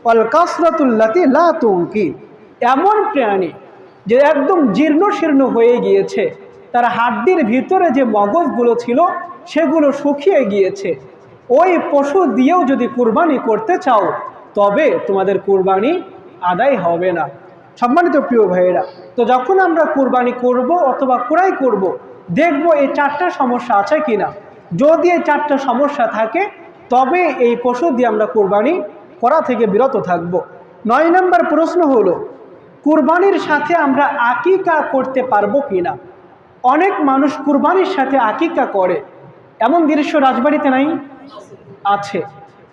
ওয়াল কাসরাতুল্লাতি লা তুনকি, এমন প্রাণী যে একদম জীর্ণ শীর্ণ হয়ে গিয়েছে, তার হাড্ডির ভিতরে যে মগজগুলো ছিল সেগুলো শুকিয়ে গিয়েছে, ওই পশু দিয়েও যদি কুরবানি করতে চাও তবে তোমাদের কুরবানি আদায় হবে না। সম্মানিত প্রিয় ভাইয়েরা, তো যখন আমরা কুরবানি করব অথবা ক্রয় করব, দেখব এই 4টা সমস্যা আছে কিনা। যদি এই 4টা সমস্যা থাকে তবে এই পশু দিয়ে আমরা কুরবানি করা থেকে বিরত থাকব। 9 নম্বর প্রশ্ন হলো, কুরবানির সাথে আমরা আকিকা করতে পারবো কিনা? অনেক মানুষ কুরবানির সাথে আকিকা করে, এমন দৃশ্য রাজবাড়িতে নাই? আছে।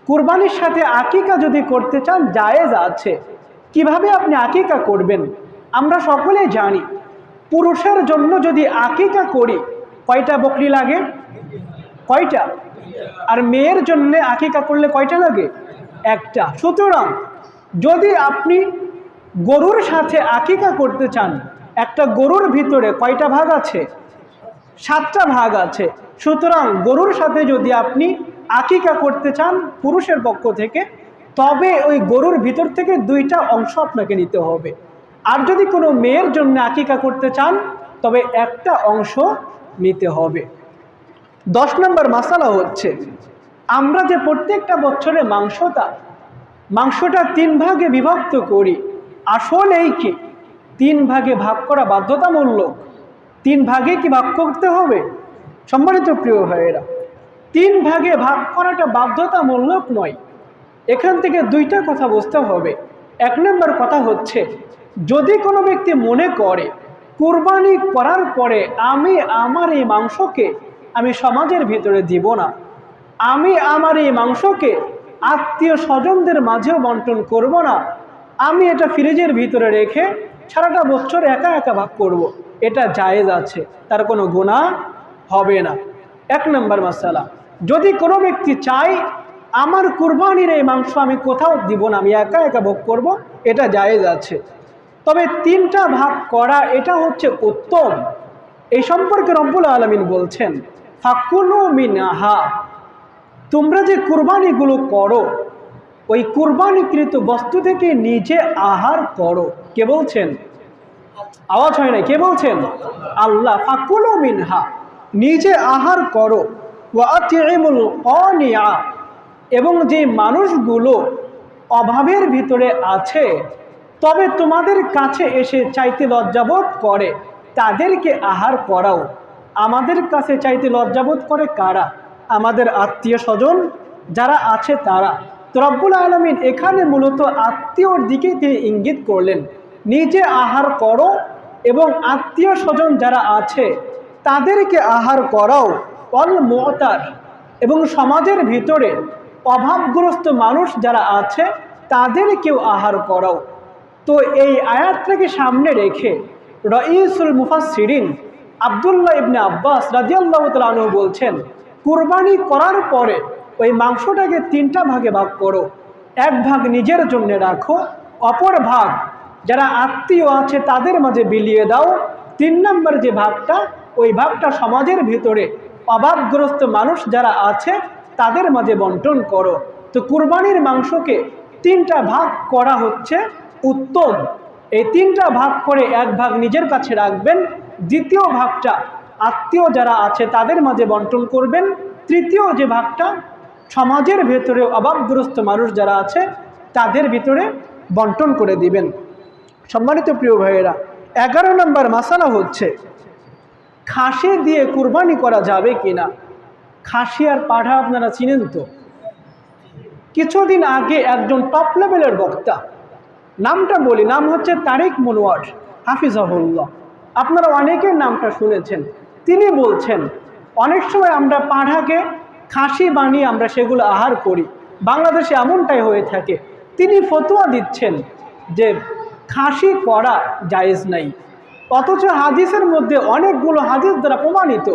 কুরবানির সাথে আকিকা যদি করতে চান জায়েজ আছে। কিভাবে আপনি আকিকা করবেন? আমরা সকলেই জানি পুরুষের জন্য যদি আকিকা করি কয়টা বকরি লাগে? কয়টা? আর মেয়ের জন্য আকিকা করলে কয়টা লাগে? একটা। সুতরাং যদি আপনি গরুর সাথে আকিকা করতে চান, একটা গরুর ভিতরে কয়টা ভাগ আছে? 7টা ভাগ আছে। সুতরাং গরুর সাথে যদি আপনি আকিকা করতে চান পুরুষের পক্ষ থেকে, তবে ওই গরুর ভিতর থেকে 2টা অংশ আপনাকে নিতে হবে। আর যদি কোনো মেয়ের জন্য আকিকা করতে চান তবে একটা অংশ নিতে হবে। 10 নম্বর মাসালা হচ্ছে, আমরা যে প্রত্যেকটা বছরে মাংসটা 3 ভাগে বিভক্ত করি, আসলেই কি 3 ভাগে ভাগ করা বাধ্যতামূলক? 3 ভাগে কি ভাগ করতে হবে? সম্মানিত প্রিয় ভাইয়েরা, 3 ভাগে ভাগ করাটা বাধ্যতামূলক নয়। এখান থেকে 2টা কথা বুঝতে হবে। 1 নম্বর কথা হচ্ছে, যদি কোনো ব্যক্তি মনে করে কুরবানি করার পরে আমি আমার এই মাংসকে আমি সমাজের ভিতরে দিব না, আমি আমার এই মাংসকে আত্মীয় স্বজনদের মাঝেও বন্টন করব না, আমি এটা ফ্রিজের ভিতরে রেখে সারাটা বছর একা একা ভাগ করব, এটা জায়েজ আছে, তার কোনো গুনাহ হবে না। 1 নম্বর মাসালা। যদি কোনো ব্যক্তি চায় আমার কুরবানির এই মাংস আমি কোথাও দিব না, আমি একা একা ভোগ করব, এটা জায়েজ আছে। তবে 3টা ভাগ করা এটা হচ্ছে উত্তম। এই সম্পর্কে রব্বুল আলামিন বলছেন, ফাকুলু মিনহা, তোমরা যে কুরবানিগুলো করো ওই কুরবানিকৃত বস্তু থেকে নিজে আহার করো। কে বলছেন? আওয়াজ হয় না, কে বলছেন? আল্লাহ। ফাকুলু মিনহা, নিজে আহার করো। ওয়া আতিমুল কানিয়া, এবং যে মানুষগুলো অভাবের ভিতরে আছে তবে তোমাদের কাছে এসে চাইতে লজ্জাবোধ করে তাদেরকে আহার করাও। আমাদের কাছে চাইতে লজ্জাবোধ করে কারা? আমাদের আত্মীয় স্বজন যারা আছে তারা। তো রব্বুল আলামিন এখানে মূলত আত্মীয়র দিকেই তিনি ইঙ্গিত করলেন, নিজে আহার করো এবং আত্মীয় স্বজন যারা আছে তাদেরকে আহার করাও। অল মুতার, এবং সমাজের ভিতরে অভাবগ্রস্ত মানুষ যারা আছে তাদেরকেও আহার করাও। তো এই আয়াতটাকে সামনে রেখে রাইসুল মুফাসসিরিন আব্দুল্লাহ ইবনে আব্বাস রাদিয়াল্লাহু তাআলা আনহু বলছেন, কুরবানি করার পরে ওই মাংসটাকে 3টা ভাগে ভাগ করো। 1 ভাগ নিজের জন্য রাখো, অপর ভাগ যারা আত্মীয় আছে তাদের মাঝে বিলিয়ে দাও। 3 নম্বর যে ভাগটা, ওই ভাগটা সমাজের ভিতরে অভাবগ্রস্ত মানুষ যারা আছে তাদের মাঝে বন্টন করো। তো কুরবানির মাংসকে 3টা ভাগ করা হচ্ছে উত্তম। এই 3টা ভাগ করে 1 ভাগ নিজের কাছে রাখবেন, 2য় ভাগটা আত্মীয় যারা আছে তাদের মাঝে বন্টন করবেন, 3য় যে ভাগটা সমাজের ভেতরে অভাবগ্রস্ত মানুষ যারা আছে তাদের ভিতরে বন্টন করে দিবেন। সম্মানিত প্রিয় ভাইয়েরা, 11 নম্বর মাসালা হচ্ছে, খাসি দিয়ে কুরবানি করা যাবে কিনা? খাসি আর পাঠা আপনারা চিনেন তো? কিছুদিন আগে একজন টপ লেভেলের বক্তা, নামটা বলি, নাম হচ্ছে তারিক মনোয়ার হাফিজাহুল্লাহ, আপনারা অনেকের নামটা শুনেছেন। তিনি বলছেন অনেক সময় আমরা পাঠাকে খাসি বানিয়ে আমরা সেগুলো আহার করি, বাংলাদেশে এমনটাই হয়ে থাকে। তিনি ফতোয়া দিচ্ছেন যে খাসি করা জায়েজ নাই, অথচ হাদিসের মধ্যে অনেকগুলো হাদিস দ্বারা প্রমাণিত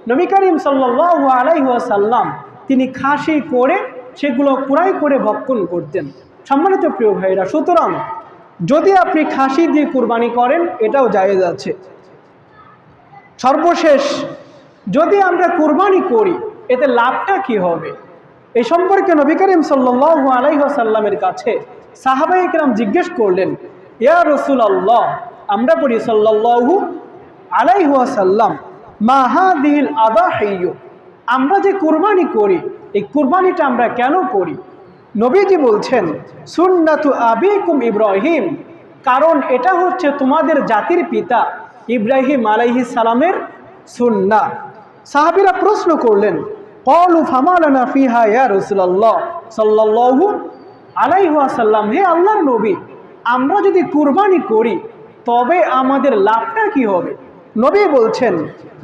নবী করিম সাল্লাল্লাহু আলাইহি ওয়াসাল্লাম তিনি খাসি করে সেগুলো কুরাই করে ভক্ষণ করতেন। সম্মানিত প্রিয় ভাইরা, সুতরাং যদি আপনি খাসি দিয়ে কুরবানি করেন এটাও জায়েজ আছে। সর্বশেষ, যদি আমরা কুরবানি করি এতে লাভটা কি হবে? এই সম্পর্কে নবী করিম সাল্লাল্লাহু আলাইহি ওয়াসাল্লামের কাছে সাহাবায়ে কেরাম জিজ্ঞেস করলেন, ইয়া রাসূলুল্লাহ, আমরা পড়ি সাল্লাল্লাহু আলাইহি ওয়াসাল্লাম, মা হাযিহিল আদাহিয়্যু, আমরা যে কুরবানি করি এই কুরবানিটা আমরা কেন করি? নবীজি বলছেন, সুন্নাতু আবিকুম ইব্রাহিম, কারণ এটা হচ্ছে তোমাদের জাতির পিতা ইব্রাহিম আলাইহিস সালামের সুন্নাহ। সাহাবীরা প্রশ্ন করলেন, ক্বালু ফামা লানা ফিহা ইয়া রাসূলুল্লাহ সাল্লাল্লাহু আলাইহি ওয়াসাল্লাম, হে আল্লাহর নবী, আমরা যদি কুরবানি করি তবে আমাদের লাভটা কি হবে? নবী বলছেন,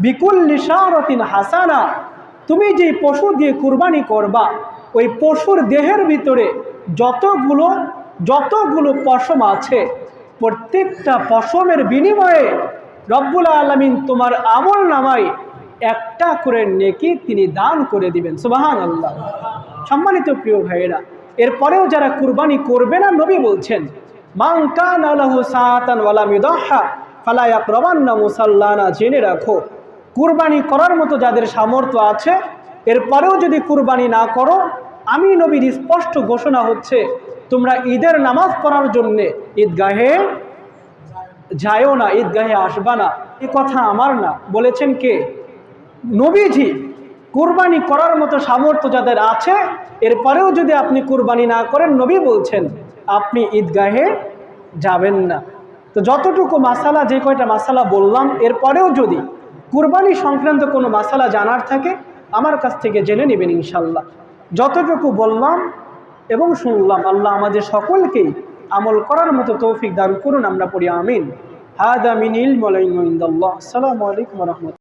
বিকুল্লি শারাতিন হাসানা, তুমি যে পশু দিয়ে কুরবানি করবা ওই পশুর দেহের ভিতরে যতগুলো পশম আছে প্রত্যেকটা পশমের বিনিময়ে রব্বুল আলামিন তোমার আমল নামায় একটা করে নেকি তিনি দান করে দিবেন। সুবহানাল্লাহ। সম্মানিত প্রিয় ভাইয়েরা, এরপরেও যারা কুরবানি করবে না, নবী বলছেন, মান কানা লাহু সাআতান ওয়া লাম ইউদাহহা ফালা ইয়াকরাবান্না মুসাল্লানা, জেনে রাখো কুরবানি করার মতো যাদের সামর্থ্য আছে এরপরেও যদি কুরবানি না করো, আমি নবীর স্পষ্ট ঘোষণা হচ্ছে তোমরা ঈদের নামাজ পড়ার জন্য ঈদগাহে যায়ও না, ঈদগাহে আসবা না। এই কথা আমার না, বলেছেন কে? নবীজি। কুরবানি করার মতো সামর্থ্য যাদের আছে এরপরেও যদি আপনি কুরবানি না করেন, নবী বলছেন আপনি ঈদগাহে যাবেন না। তো যতটুকু মাসালা, যে কয়টা মাসালা বললাম, এরপরেও যদি কুরবানি সংক্রান্ত কোনো মাসালা জানার থাকে আমার কাছ থেকে জেনে নেবেন ইনশাল্লাহ। যতটুকু বললাম এবং শুনলাম আল্লাহ আমাদের সকলকেই আমল করার মতো তৌফিক দান করুন। আমরা পড়ি আমিন। হাদা মিন ইলমি ইনদাল্লাহ। আসসালামু আলাইকুম ওয়া রাহমাতুল্লাহ।